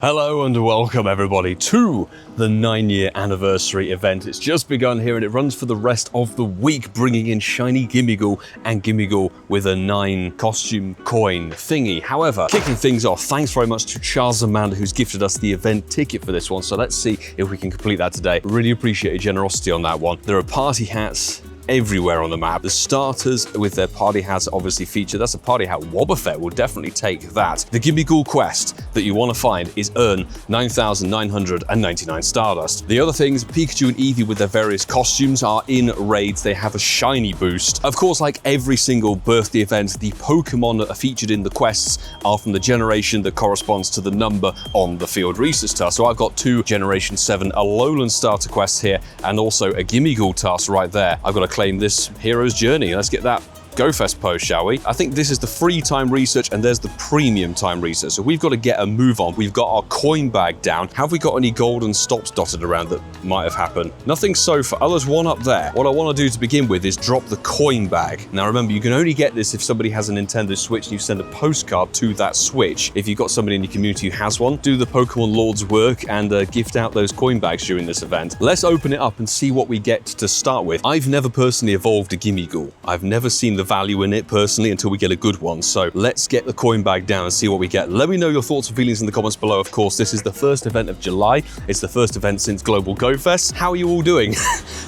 Hello and welcome everybody to the 9-year anniversary event. It's just begun here and it runs for the rest of the week, bringing in Shiny Gimmighoul and Gimmighoul with a 9 costume coin thingy. However, kicking things off, thanks very much to Charles Amanda who's gifted us the event ticket for this one. So let's see if we can complete that today. Really appreciate your generosity on that one. There are party hats everywhere on the map. The starters with their party hats obviously featured. That's a party hat. Wobbuffet will definitely take that. The Gimmighoul quest that you want to find is earn 9,999 Stardust. The other things, Pikachu and Eevee with their various costumes are in raids. They have a shiny boost. Of course, like every single birthday event, the Pokemon that are featured in the quests are from the generation that corresponds to the number on the field research task. So I've got 2 Generation 7 Alolan starter quests here and also a Gimmighoul task right there. I've got to claim this hero's journey. Let's get that GoFest post, shall we? I think this is the free time research and there's the premium time research. So we've got to get a move on. We've got our coin bag down. Have we got any golden stops dotted around that might have happened? Nothing so far. Oh, there's one up there. What I want to do to begin with is drop the coin bag. Now remember, you can only get this if somebody has a Nintendo Switch and you send a postcard to that Switch. If you've got somebody in your community who has one, do the Pokemon Lord's work and gift out those coin bags during this event. Let's open it up and see what we get to start with. I've never personally evolved a Gimmighoul. I've never seen the value in it personally until we get a good one. So let's get the coin bag down and see what we get. Let me know your thoughts and feelings in the comments below. Of course, this is the first event of July. It's the first event since Global Go Fest. How are you all doing?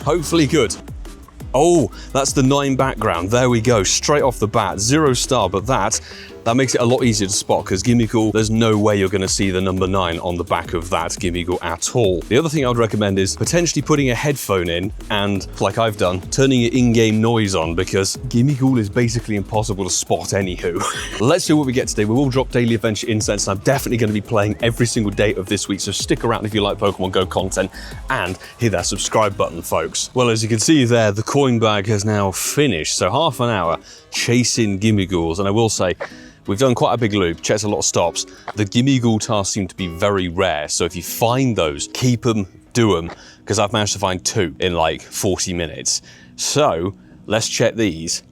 Hopefully good. Oh, that's the 9 background. There we go. Straight off the bat. 0 star, but that makes it a lot easier to spot because Gimmighoul, there's no way you're going to see the number 9 on the back of that Gimmighoul at all. The other thing I would recommend is potentially putting a headphone in and, like I've done, turning your in-game noise on because Gimmighoul is basically impossible to spot anywho. Let's see what we get today. We will drop daily adventure Incense and I'm definitely going to be playing every single day of this week, so stick around if you like Pokemon Go content and hit that subscribe button, folks. Well, as you can see there, the coin bag has now finished, so half an hour chasing Gimmighouls, and I will say, we've done quite a big loop, checked a lot of stops. The Gimmighoul tasks seem to be very rare, so if you find those, keep them, do them, because I've managed to find 2 in like 40 minutes. So let's check these.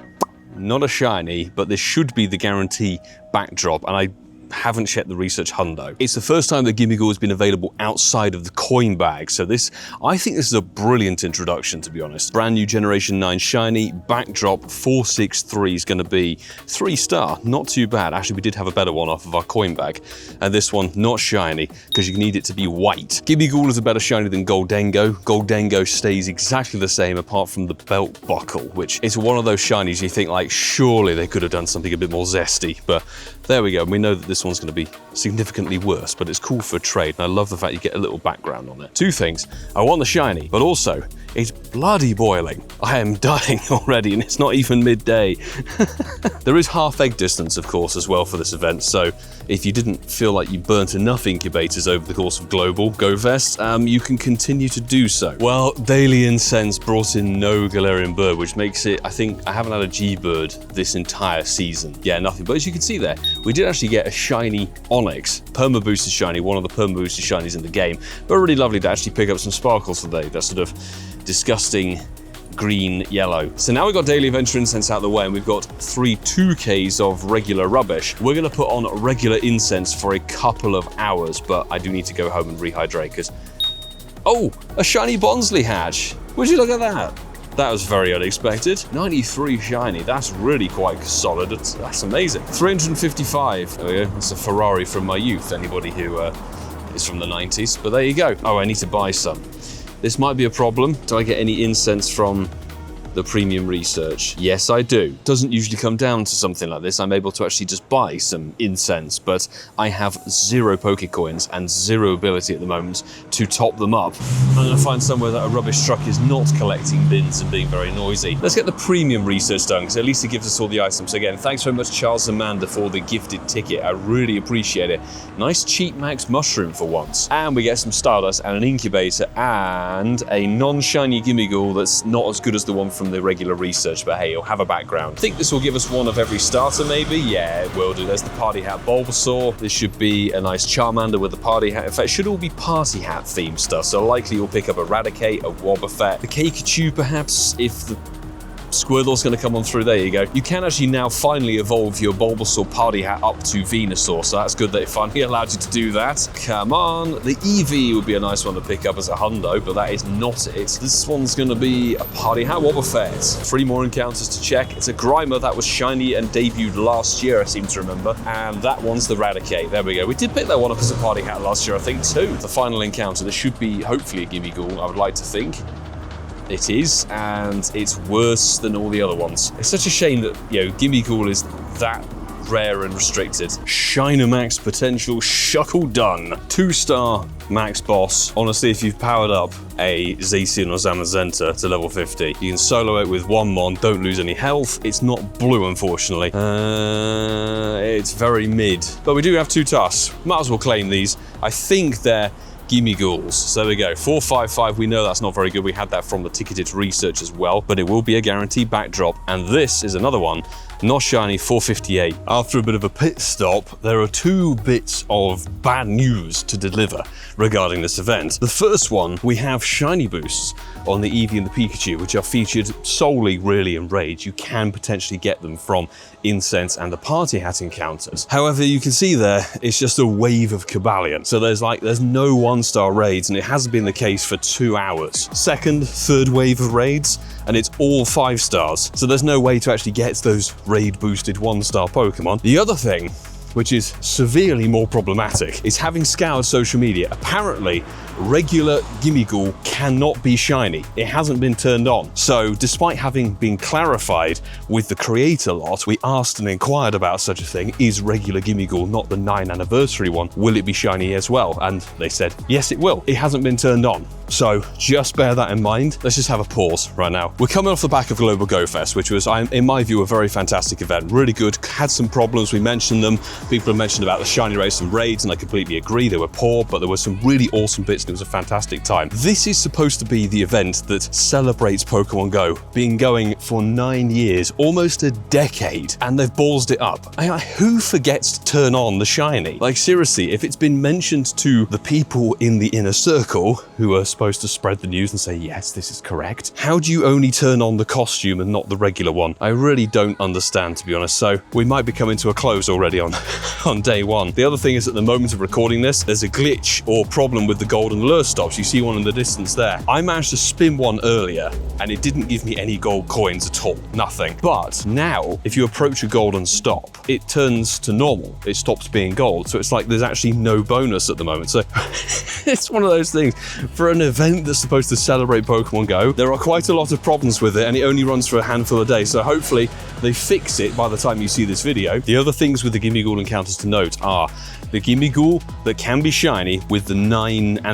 Not a shiny, but this should be the guarantee backdrop, and I haven't checked the research hundo. It's the first time that Gimmighoul has been available outside of the coin bag, so I think this is a brilliant introduction, to be honest. Brand new Generation 9 shiny, backdrop 463 is going to be 3 star, not too bad. Actually, we did have a better one off of our coin bag, and this one not shiny because you need it to be white. Gimmighoul is a better shiny than Gholdengo. Gholdengo stays exactly the same apart from the belt buckle, which is one of those shinies you think like surely they could have done something a bit more zesty, but there we go. We know that this one's going to be significantly worse, but it's cool for a trade, and I love the fact you get a little background on it. 2 things. I want the shiny, but also, it's bloody boiling. I am dying already, and it's not even midday. There is half egg distance, of course, as well for this event, so if you didn't feel like you burnt enough incubators over the course of Global Go Fest, you can continue to do so. Well, Daily Incense brought in no Galarian bird, which makes it, I think, I haven't had a G-bird this entire season. Yeah, nothing, but as you can see there, we did actually get a shiny Onyx, perma boosted shiny, one of the perma boosted shinies in the game, but really lovely to actually pick up some sparkles today. That sort of disgusting green yellow. So now we've got daily adventure Incense out of the way and we've got 3 2Ks of regular rubbish. We're going to put on regular Incense for a couple of hours, but I do need to go home and rehydrate because, oh, a shiny Bonsley hatch. Would you look at that? That was very unexpected. 93 shiny, that's really quite solid. That's amazing. 355, there we go. That's a Ferrari from my youth, anybody who is from the 90s, but there you go. Oh, I need to buy some. This might be a problem. Do I get any Incense from the premium research? Yes, I do. Doesn't usually come down to something like this. I'm able to actually just buy some Incense, but I have 0 Pokecoins and 0 ability at the moment to top them up. I'm going to find somewhere that a rubbish truck is not collecting bins and being very noisy. Let's get the premium research done, because at least it gives us all the items. So again, thanks very much, Charles Amanda, for the gifted ticket. I really appreciate it. Nice cheap max mushroom for once. And we get some Stardust and an incubator and a non-shiny Gimmighoul that's not as good as the one from the regular research, but hey, it'll have a background. I think this will give us one of every starter, maybe? Yeah, it will do. There's the party hat Bulbasaur. This should be a nice Charmander with the party hat. In fact, it should all be party hat themed stuff, so likely you'll pick up a Raticate, a Wobbuffet, the Pikachu perhaps, if the Squirtle's going to come on through. There you go. You can actually now finally evolve your Bulbasaur party hat up to Venusaur, so that's good that it finally allowed you to do that. Come on. The Eevee would be a nice one to pick up as a hundo, but that is not it. This one's going to be a party hat Wobbuffet. 3 more encounters to check. It's a Grimer that was shiny and debuted last year, I seem to remember, and that one's the Raticate. There we go. We did pick that one up as a party hat last year, I think, too. The final encounter. This should be, hopefully, a Gimmighoul, I would like to think. It is, and it's worse than all the other ones. It's such a shame that, Gimmighoul is that rare and restricted. Shiner Max potential, Shuckle done. 2-star max boss. Honestly, if you've powered up a Zacian or Zamazenta to level 50, you can solo it with 1 mon, don't lose any health. It's not blue, unfortunately. It's very mid. But we do have 2 tasks. Might as well claim these. I think they're Gimmighouls. So there we go. 455, we know that's not very good. We had that from the ticketed research as well, but it will be a guaranteed backdrop. And this is another one. Not shiny, 458. After a bit of a pit stop, there are 2 bits of bad news to deliver regarding this event. The first one, we have shiny boosts on the Eevee and the Pikachu, which are featured solely really in raids. You can potentially get them from Incense and the party hat encounters. However, you can see there, it's just a wave of Cobalion. So there's no 1-star raids, and it hasn't been the case for 2 hours. Second, third wave of raids, and it's all 5 stars. So there's no way to actually get those raid boosted 1-star Pokemon. The other thing, which is severely more problematic, is having scoured social media. Apparently, regular Gimmighoul cannot be shiny. It hasn't been turned on. So despite having been clarified with the creator lot, we asked and inquired about such a thing. Is regular Gimmighoul not the 9th anniversary one? Will it be shiny as well? And they said, yes, it will. It hasn't been turned on. So just bear that in mind. Let's just have a pause right now. We're coming off the back of Global Go Fest, which was, in my view, a very fantastic event. Really good. Had some problems. We mentioned them. People have mentioned about the shiny race and raids, and I completely agree. They were poor, but there were some really awesome bits, and it was a fantastic time. This is supposed to be the event that celebrates Pokemon Go, being going for 9 years, almost a decade, and they've ballsed it up. Who forgets to turn on the shiny? Like, seriously, if it's been mentioned to the people in the inner circle who are supposed to spread the news and say, yes, this is correct, how do you only turn on the costume and not the regular one? I really don't understand, to be honest. So we might be coming to a close already on day 1. The other thing is, at the moment of recording this, there's a glitch or problem with the golden lure stops. You see one in the distance there. I managed to spin one earlier and it didn't give me any gold coins at all. Nothing. But now, if you approach a golden stop, it turns to normal. It stops being gold. So it's like there's actually no bonus at the moment. So it's one of those things. For an event that's supposed to celebrate Pokemon Go, there are quite a lot of problems with it, and it only runs for a handful of days. So hopefully they fix it by the time you see this video. The other things with the Gimmighoul encounters to note are the Gimmighoul that can be shiny with the 9th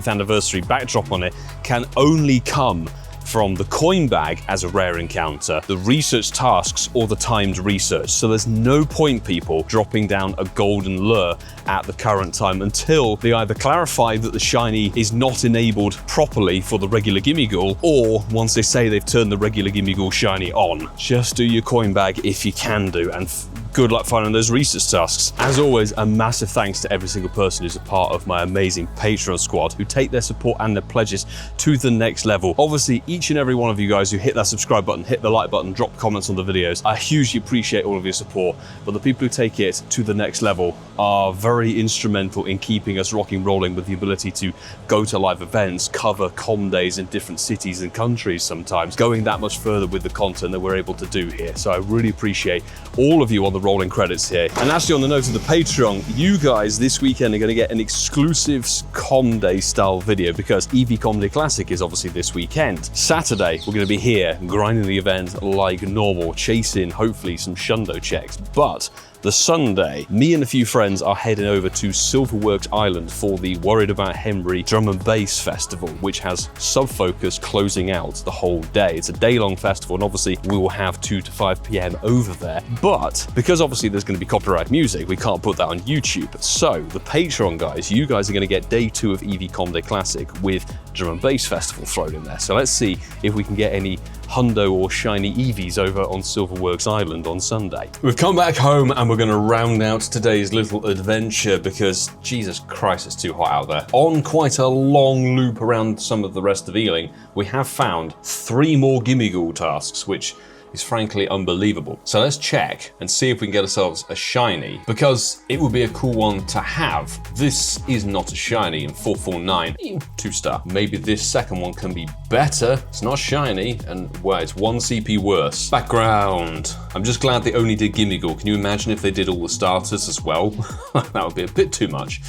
anniversary backdrop on it can only come from the coin bag as a rare encounter, the research tasks, or the timed research. So there's no point, people, dropping down a golden lure at the current time until they either clarify that the shiny is not enabled properly for the regular Gimmighoul, or once they say they've turned the regular Gimmighoul shiny on. Just do your coin bag if you can do, and good luck finding those research tasks. As always, a massive thanks to every single person who's a part of my amazing Patreon squad, who take their support and their pledges to the next level. Obviously, each and every one of you guys who hit that subscribe button, hit the like button, drop comments on the videos, I hugely appreciate all of your support. But the people who take it to the next level are very instrumental in keeping us rocking rolling, with the ability to go to live events, cover com days in different cities and countries, sometimes going that much further with the content that we're able to do here. So I really appreciate all of you on the rolling credits here. And actually, on the note of the Patreon, you guys this weekend are going to get an exclusive Com Day style video, because Eevee Com Day Classic is obviously this weekend. Saturday, we're going to be here grinding the event like normal, chasing hopefully some Shundo checks. But the Sunday, me and a few friends are heading over to Silverworks Island for the Worried About Henry Drum and Bass Festival, which has Subfocus closing out the whole day. It's a day-long festival, and obviously we will have 2 to 5 p.m. over there. But because obviously there's going to be copyright music, we can't put that on YouTube. So the Patreon guys, you guys are going to get day 2 of Eevee Com Day Classic with drum and bass festival thrown in there. So let's see if we can get any hundo or shiny Eevees over on Silverworks Island on Sunday. We've come back home and we're going to round out today's little adventure because Jesus Christ, it's too hot out there. On quite a long loop around some of the rest of Ealing, we have found 3 more Gimmighoul tasks, which is frankly unbelievable. So let's check and see if we can get ourselves a shiny, because it would be a cool one to have. This is not a shiny in 449, 2-star. Maybe this second one can be better. It's not shiny, and well, it's 1 CP worse. Background. I'm just glad they only did Gimmighoul. Can you imagine if they did all the starters as well? That would be a bit too much.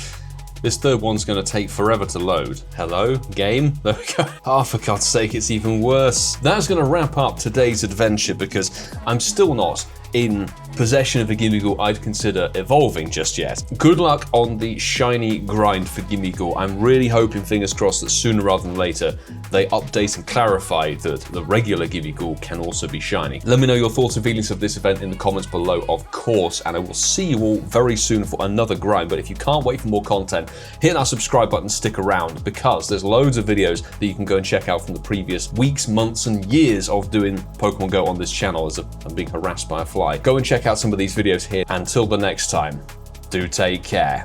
This third one's going to take forever to load. Hello, game? There we go. Oh, for God's sake, it's even worse. That's going to wrap up today's adventure because I'm still not in possession of a Gimmighoul I'd consider evolving just yet. Good luck on the shiny grind for Gimmighoul. I'm really hoping, fingers crossed, that sooner rather than later they update and clarify that the regular Gimmighoul can also be shiny. Let me know your thoughts and feelings of this event in the comments below, of course, and I will see you all very soon for another grind. But if you can't wait for more content, hit that subscribe button, stick around, because there's loads of videos that you can go and check out from the previous weeks, months, and years of doing Pokemon Go on this channel as I'm being harassed by a fly. Go and check out some of these videos here. Until the next time, do take care.